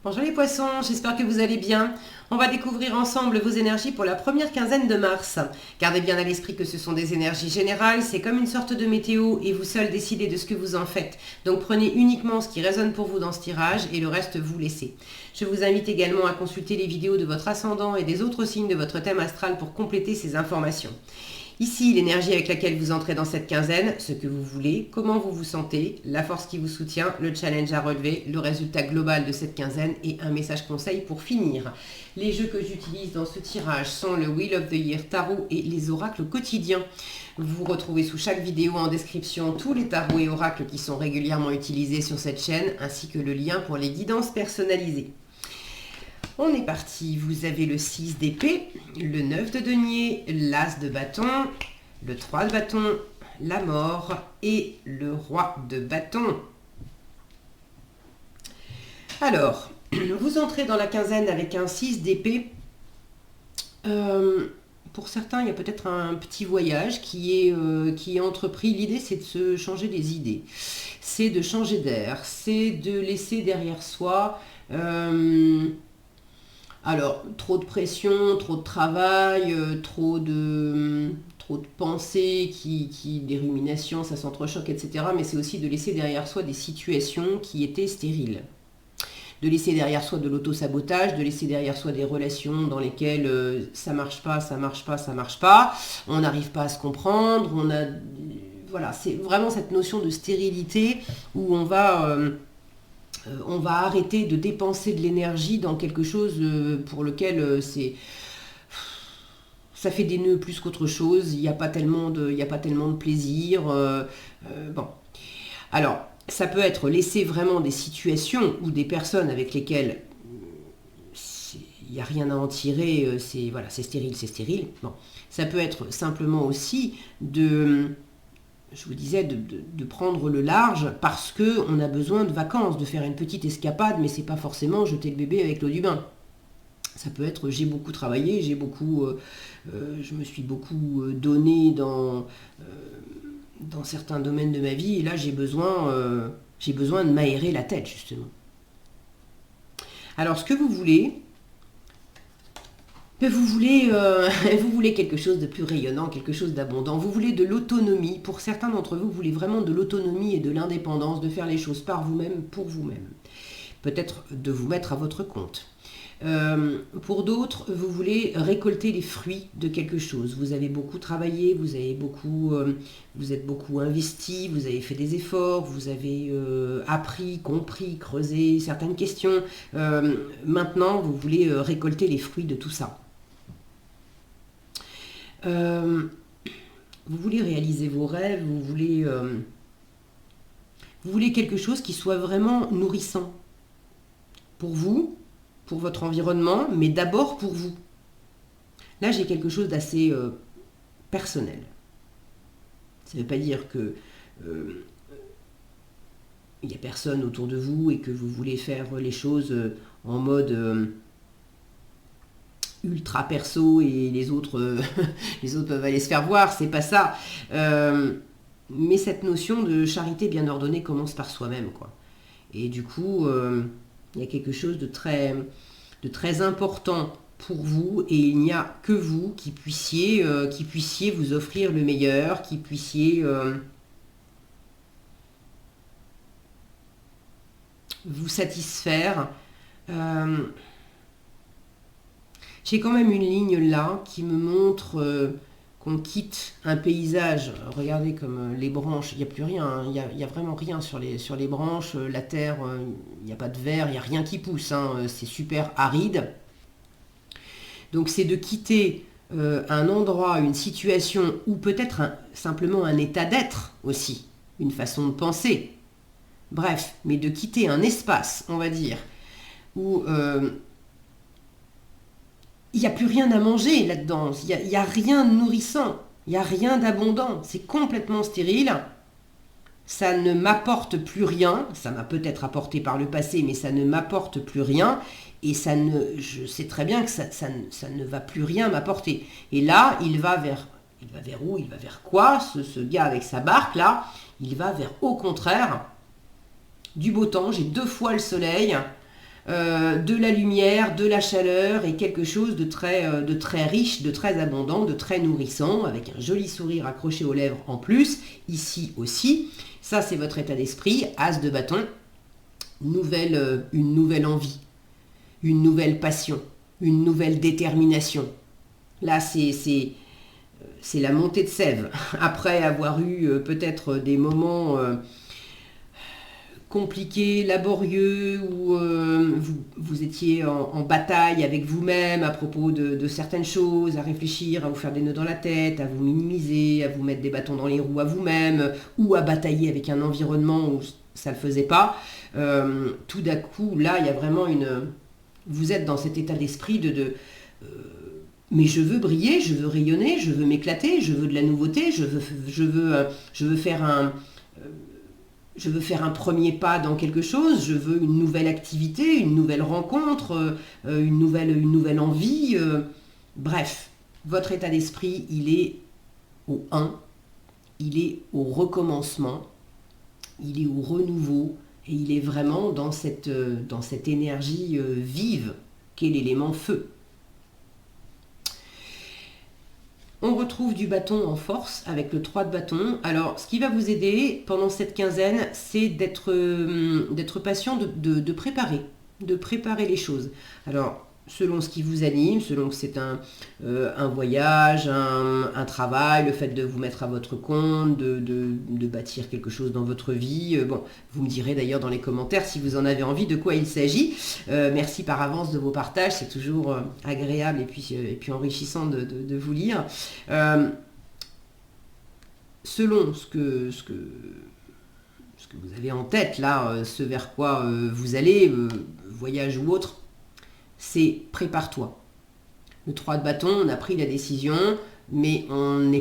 Bonjour les poissons, j'espère que vous allez bien. On va découvrir ensemble vos énergies pour la première quinzaine de mars. Gardez bien à l'esprit que ce sont des énergies générales, c'est comme une sorte de météo et vous seul décidez de ce que vous en faites. Donc prenez uniquement ce qui résonne pour vous dans ce tirage et le reste vous laissez. Je vous invite également à consulter les vidéos de votre ascendant et des autres signes de votre thème astral pour compléter ces informations. Ici, l'énergie avec laquelle vous entrez dans cette quinzaine, ce que vous voulez, comment vous vous sentez, la force qui vous soutient, le challenge à relever, le résultat global de cette quinzaine et un message conseil pour finir. Les jeux que j'utilise dans ce tirage sont le Wheel of the Year Tarot et les oracles quotidiens. Vous retrouvez sous chaque vidéo en description tous les tarots et oracles qui sont régulièrement utilisés sur cette chaîne, ainsi que le lien pour les guidances personnalisées. On est parti, vous avez le 6 d'épée, le 9 de denier, l'as de bâton, le 3 de bâton, la mort et le roi de bâton. Alors, vous entrez dans la quinzaine avec un 6 d'épée. Pour certains, il y a peut-être un petit voyage qui est entrepris. L'idée, c'est de se changer les idées. C'est de changer d'air, c'est de laisser derrière soi... Alors, trop de pression, trop de travail, trop de pensées, des ruminations, ça s'entrechoque, etc. Mais c'est aussi de laisser derrière soi des situations qui étaient stériles. De laisser derrière soi de l'auto-sabotage, de laisser derrière soi des relations dans lesquelles ça marche pas, ça marche pas, ça marche pas, on n'arrive pas à se comprendre, voilà, c'est vraiment cette notion de stérilité où on va arrêter de dépenser de l'énergie dans quelque chose pour lequel ça fait des nœuds plus qu'autre chose. Il n'y a pas tellement de plaisir. Bon. Alors, ça peut être laisser vraiment des situations ou des personnes avec lesquelles il n'y a rien à en tirer. C'est stérile, c'est stérile. Bon. Ça peut être simplement aussi je vous disais, de prendre le large parce qu'on a besoin de vacances, de faire une petite escapade, mais c'est pas forcément jeter le bébé avec l'eau du bain. Ça peut être j'ai beaucoup travaillé, je me suis beaucoup donné dans certains domaines de ma vie, et là j'ai besoin de m'aérer la tête, justement. Alors, ce que vous voulez... Vous voulez quelque chose de plus rayonnant, quelque chose d'abondant. Vous voulez de l'autonomie. Pour certains d'entre vous, vous voulez vraiment de l'autonomie et de l'indépendance, de faire les choses par vous-même, pour vous-même. Peut-être de vous mettre à votre compte. Pour d'autres, vous voulez récolter les fruits de quelque chose. Vous avez beaucoup travaillé, vous êtes beaucoup investi, vous avez fait des efforts, vous avez appris, compris, creusé certaines questions. Maintenant, vous voulez récolter les fruits de tout ça. Vous voulez réaliser vos rêves, vous voulez quelque chose qui soit vraiment nourrissant pour vous, pour votre environnement, mais d'abord pour vous. Là, j'ai quelque chose d'assez personnel. Ça ne veut pas dire que il n'y a personne autour de vous et que vous voulez faire les choses en mode ultra perso et les autres peuvent aller se faire voir, c'est pas ça. Mais cette notion de charité bien ordonnée commence par soi-même, quoi. Et du coup, il y a quelque chose de très important pour vous, et il n'y a que vous qui puissiez vous offrir le meilleur, qui puissiez vous satisfaire. J'ai quand même une ligne là qui me montre qu'on quitte un paysage. Regardez comme les branches, il n'y a plus rien, hein. Il n'y a vraiment rien sur les branches. La terre, il n'y a pas de verre, il n'y a rien qui pousse, hein. C'est super aride. Donc c'est de quitter un endroit, une situation, ou peut-être simplement un état d'être aussi, une façon de penser. Bref, mais de quitter un espace, on va dire, où... il n'y a plus rien à manger là-dedans, il n'y a rien de nourrissant, il n'y a rien d'abondant, c'est complètement stérile, ça ne m'apporte plus rien, ça m'a peut-être apporté par le passé, mais ça ne m'apporte plus rien, et je sais très bien que ça ne va plus rien m'apporter. Et là, il va vers où? Il va vers quoi, ce gars avec sa barque là? Il va vers, au contraire, du beau temps, j'ai 2 fois le soleil, de la lumière, de la chaleur et quelque chose de très riche, de très abondant, de très nourrissant, avec un joli sourire accroché aux lèvres en plus, ici aussi. Ça, c'est votre état d'esprit, as de bâton, une nouvelle envie, une nouvelle passion, une nouvelle détermination. Là, c'est la montée de sève. Après avoir eu peut-être des moments compliqué, laborieux, où vous étiez en bataille avec vous-même à propos de certaines choses, à réfléchir, à vous faire des nœuds dans la tête, à vous minimiser, à vous mettre des bâtons dans les roues à vous-même, ou à batailler avec un environnement où ça ne le faisait pas. Tout d'un coup, là, il y a vraiment vous êtes dans cet état d'esprit mais je veux briller, je veux rayonner, je veux m'éclater, je veux de la nouveauté, je veux faire un premier pas dans quelque chose, je veux une nouvelle activité, une nouvelle rencontre, une nouvelle envie. Bref, votre état d'esprit, il est au 1, il est au recommencement, il est au renouveau, et il est vraiment dans cette énergie vive qu'est l'élément feu. On retrouve du bâton en force avec le 3 de bâton. Alors, ce qui va vous aider pendant cette quinzaine, c'est d'être patient, de préparer les choses. Alors, selon ce qui vous anime, selon que c'est un voyage, un travail, le fait de vous mettre à votre compte, de bâtir quelque chose dans votre vie. Bon, vous me direz d'ailleurs dans les commentaires si vous en avez envie de quoi il s'agit. Merci par avance de vos partages, c'est toujours agréable et puis enrichissant de vous lire. Selon ce que vous avez en tête, là, ce vers quoi vous allez, voyage ou autre, c'est prépare-toi. Le 3 de bâton, on a pris la décision, mais on s'est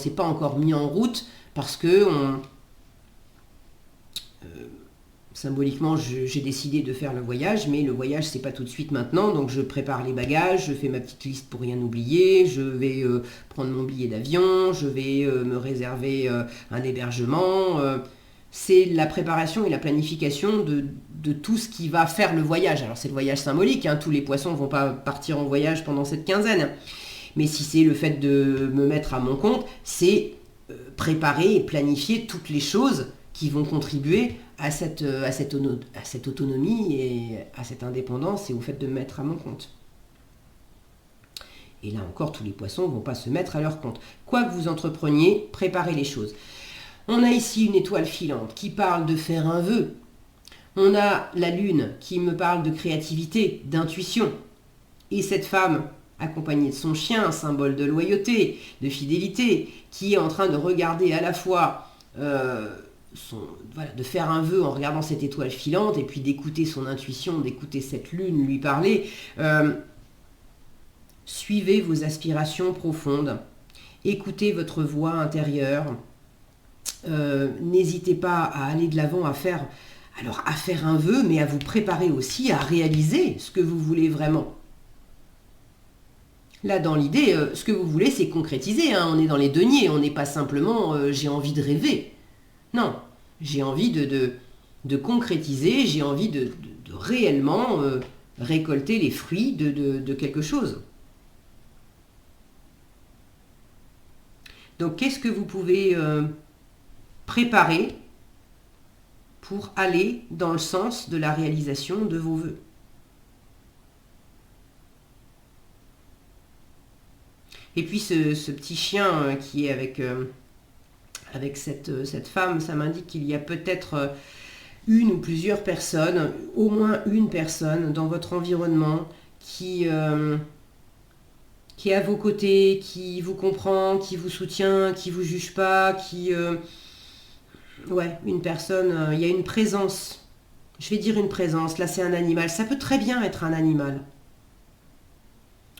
pas encore mis en route parce que symboliquement, j'ai décidé de faire le voyage, mais le voyage, c'est pas tout de suite maintenant, donc je prépare les bagages, je fais ma petite liste pour rien oublier, je vais prendre mon billet d'avion, je vais me réserver un hébergement. C'est la préparation et la planification de tout ce qui va faire le voyage. Alors c'est le voyage symbolique, hein, tous les poissons ne vont pas partir en voyage pendant cette quinzaine. Mais si c'est le fait de me mettre à mon compte, c'est préparer et planifier toutes les choses qui vont contribuer à cette autonomie et à cette indépendance et au fait de me mettre à mon compte. Et là encore, tous les poissons ne vont pas se mettre à leur compte. Quoi que vous entrepreniez, préparez les choses. On a ici une étoile filante qui parle de faire un vœu. On a la lune qui me parle de créativité, d'intuition. Et cette femme, accompagnée de son chien, symbole de loyauté, de fidélité, qui est en train de regarder à la fois, de faire un vœu en regardant cette étoile filante, et puis d'écouter son intuition, d'écouter cette lune lui parler. Suivez vos aspirations profondes. Écoutez votre voix intérieure. N'hésitez pas à aller de l'avant, à faire un vœu, mais à vous préparer aussi à réaliser ce que vous voulez vraiment. Là, dans l'idée, ce que vous voulez, c'est concrétiser. Hein. On est dans les deniers, on n'est pas simplement j'ai envie de rêver. Non, j'ai envie de concrétiser, j'ai envie de réellement récolter les fruits de quelque chose. Donc, qu'est-ce que vous pouvez préparer pour aller dans le sens de la réalisation de vos vœux? Et puis ce petit chien qui est avec cette femme, ça m'indique qu'il y a peut-être une ou plusieurs personnes, au moins une personne dans votre environnement qui est à vos côtés, qui vous comprend, qui vous soutient, qui vous juge pas, une personne, il y a une présence. Je vais dire une présence, là c'est un animal, ça peut très bien être un animal.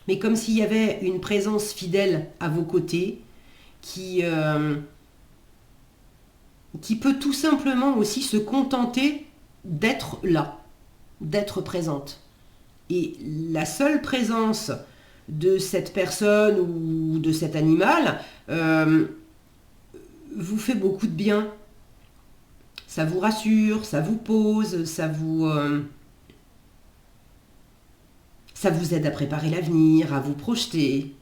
Mais comme s'il y avait une présence fidèle à vos côtés qui peut tout simplement aussi se contenter d'être là, d'être présente. Et la seule présence de cette personne ou de cet animal vous fait beaucoup de bien. Ça vous rassure, ça vous pose, ça vous Ça vous aide à préparer l'avenir, à vous projeter.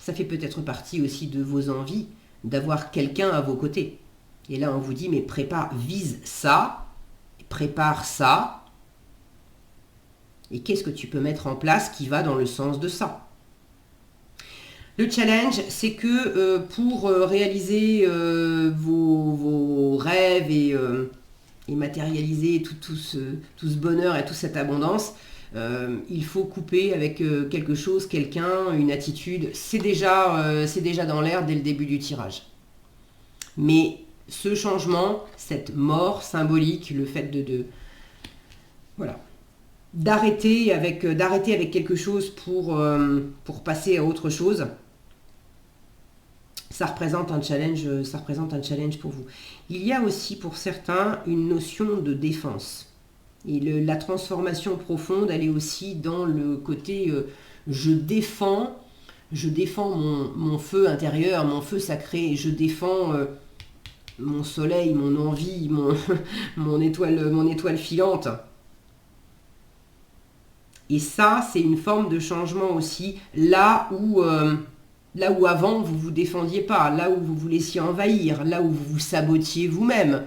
Ça fait peut-être partie aussi de vos envies d'avoir quelqu'un à vos côtés. Et là, on vous dit, mais vise ça, prépare ça, et qu'est-ce que tu peux mettre en place qui va dans le sens de ça? Le challenge, c'est que pour réaliser vos rêves et matérialiser tout ce bonheur et toute cette abondance, il faut couper avec quelque chose, quelqu'un, une attitude. C'est déjà dans l'air dès le début du tirage. Mais ce changement, cette mort symbolique, le fait voilà, d'arrêter avec quelque chose pour passer à autre chose, ça représente un challenge pour vous. Il y a aussi pour certains une notion de défense. Et la transformation profonde, elle est aussi dans le côté je défends mon feu intérieur, mon feu sacré, je défends mon soleil, mon envie, mon étoile filante. Et ça, c'est une forme de changement aussi, là où avant vous vous défendiez pas, là où vous vous laissiez envahir, là où vous vous sabotiez vous-même.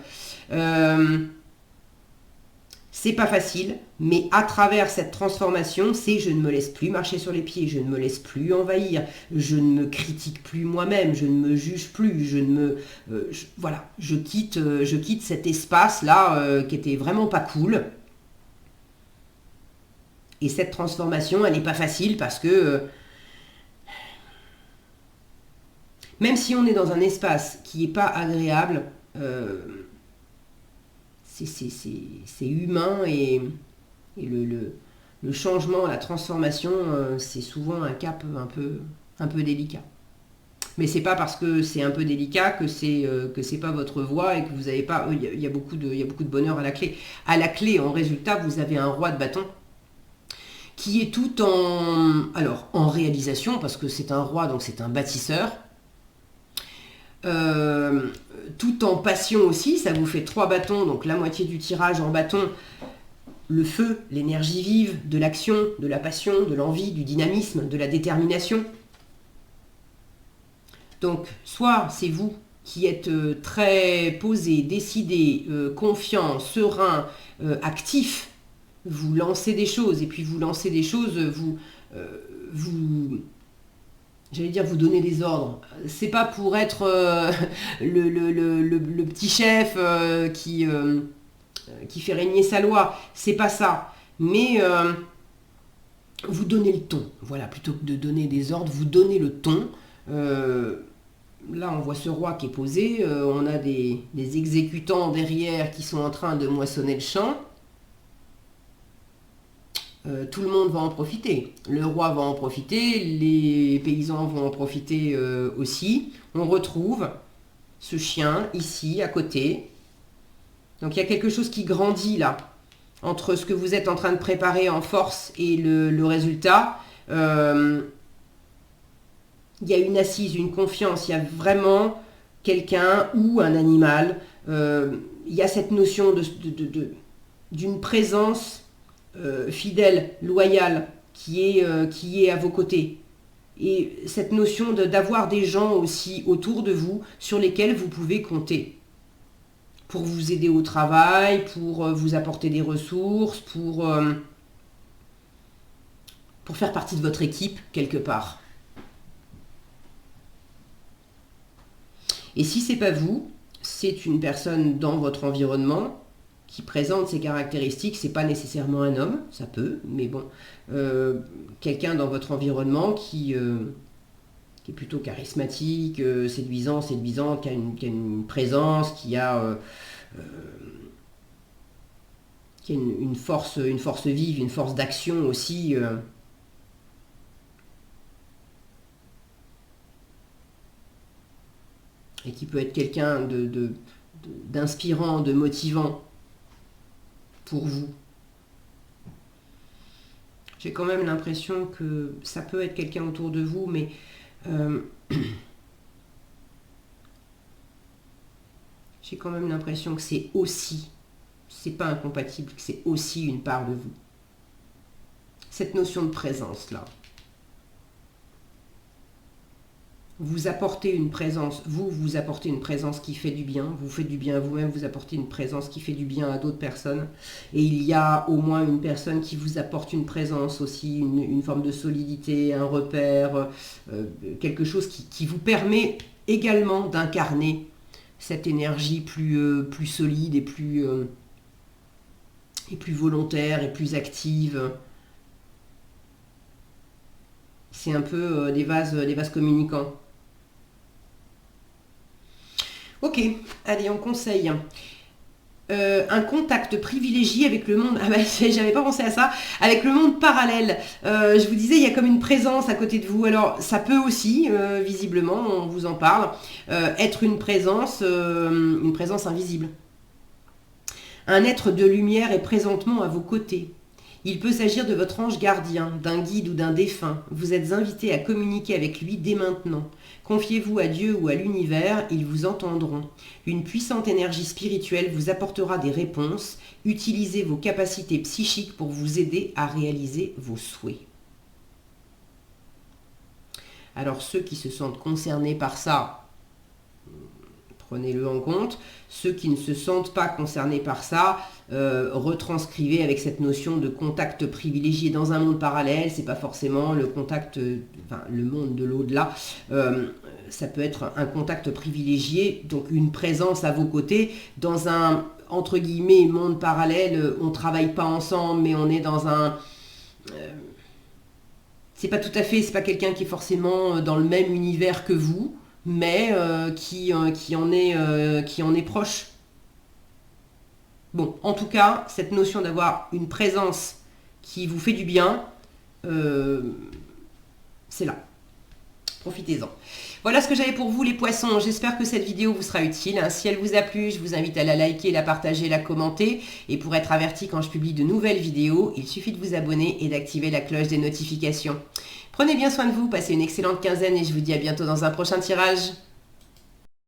C'est pas facile, mais à travers cette transformation, c'est je ne me laisse plus marcher sur les pieds, je ne me laisse plus envahir, je ne me critique plus moi-même, je ne me juge plus, voilà, je quitte cet espace-là qui était vraiment pas cool. Et cette transformation, elle n'est pas facile parce que même si on est dans un espace qui n'est pas agréable, c'est humain et le changement, la transformation, c'est souvent un cap un peu délicat. Mais c'est pas parce que c'est un peu délicat que c'est pas votre voie et que vous n'avez pas. Il y a beaucoup de bonheur à la clé. À la clé, en résultat, vous avez un roi de bâton qui est tout en réalisation, parce que c'est un roi, donc c'est un bâtisseur. Tout en passion aussi, ça vous fait 3 bâtons, donc la moitié du tirage en bâton, le feu, l'énergie vive, de l'action, de la passion, de l'envie, du dynamisme, de la détermination. Donc, soit c'est vous qui êtes très posé, décidé, confiant, serein, actif, vous lancez des choses, et puis vous lancez des choses, j'allais dire vous donnez des ordres. C'est pas pour être le petit chef qui fait régner sa loi, c'est pas ça. Mais vous donnez le ton. Voilà, plutôt que de donner des ordres, vous donnez le ton. Là, on voit ce roi qui est posé, on a des exécutants derrière qui sont en train de moissonner le champ. Tout le monde va en profiter. Le roi va en profiter, les paysans vont en profiter aussi. On retrouve ce chien ici, à côté. Donc il y a quelque chose qui grandit là, entre ce que vous êtes en train de préparer en force et le résultat. Il y a une assise, une confiance, il y a vraiment quelqu'un ou un animal. Il y a cette notion d'une présence fidèle, loyale, qui est à vos côtés. Et cette notion d'avoir des gens aussi autour de vous sur lesquels vous pouvez compter. Pour vous aider au travail, pour vous apporter des ressources, pour faire partie de votre équipe quelque part. Et si c'est pas vous, c'est une personne dans votre environnement qui présente ces caractéristiques, c'est pas nécessairement un homme, ça peut, mais bon, quelqu'un dans votre environnement qui est plutôt charismatique, séduisant, qui a une présence, qui a une force vive, une force d'action aussi. Et qui peut être quelqu'un d'inspirant, de motivant pour vous. J'ai quand même l'impression que ça peut être quelqu'un autour de vous, mais j'ai quand même l'impression que c'est aussi c'est pas incompatible que c'est aussi une part de vous. Cette notion de présence-là. Vous apportez une présence, vous apportez une présence qui fait du bien, vous faites du bien à vous-même, vous apportez une présence qui fait du bien à d'autres personnes. Et il y a au moins une personne qui vous apporte une présence aussi, une forme de solidité, un repère, quelque chose qui vous permet également d'incarner cette énergie plus solide et plus volontaire et plus active. C'est un peu des vases communicants. Ok, allez, on conseille. Un contact privilégié avec le monde, ah bah j'avais pas pensé à ça, avec le monde parallèle. Je vous disais, il y a comme une présence à côté de vous. Alors ça peut aussi, visiblement, on vous en parle, être une présence invisible. Un être de lumière est présentement à vos côtés. Il peut s'agir de votre ange gardien, d'un guide ou d'un défunt. Vous êtes invité à communiquer avec lui dès maintenant. Confiez-vous à Dieu ou à l'univers, ils vous entendront. Une puissante énergie spirituelle vous apportera des réponses. Utilisez vos capacités psychiques pour vous aider à réaliser vos souhaits. Alors ceux qui se sentent concernés par ça, prenez-le en compte. Ceux qui ne se sentent pas concernés par ça, retranscrivez avec cette notion de contact privilégié dans un monde parallèle. C'est pas forcément le contact, le monde de l'au-delà. Ça peut être un contact privilégié, donc une présence à vos côtés dans un entre guillemets monde parallèle. On travaille pas ensemble, mais on est dans un c'est pas tout à fait, c'est pas quelqu'un qui est forcément dans le même univers que vous, mais qui en est proche. Bon, en tout cas, cette notion d'avoir une présence qui vous fait du bien, c'est là. Profitez-en. Voilà ce que j'avais pour vous les poissons. J'espère que cette vidéo vous sera utile. Si elle vous a plu, je vous invite à la liker, la partager, la commenter. Et pour être averti quand je publie de nouvelles vidéos, il suffit de vous abonner et d'activer la cloche des notifications. Prenez bien soin de vous, passez une excellente quinzaine et je vous dis à bientôt dans un prochain tirage.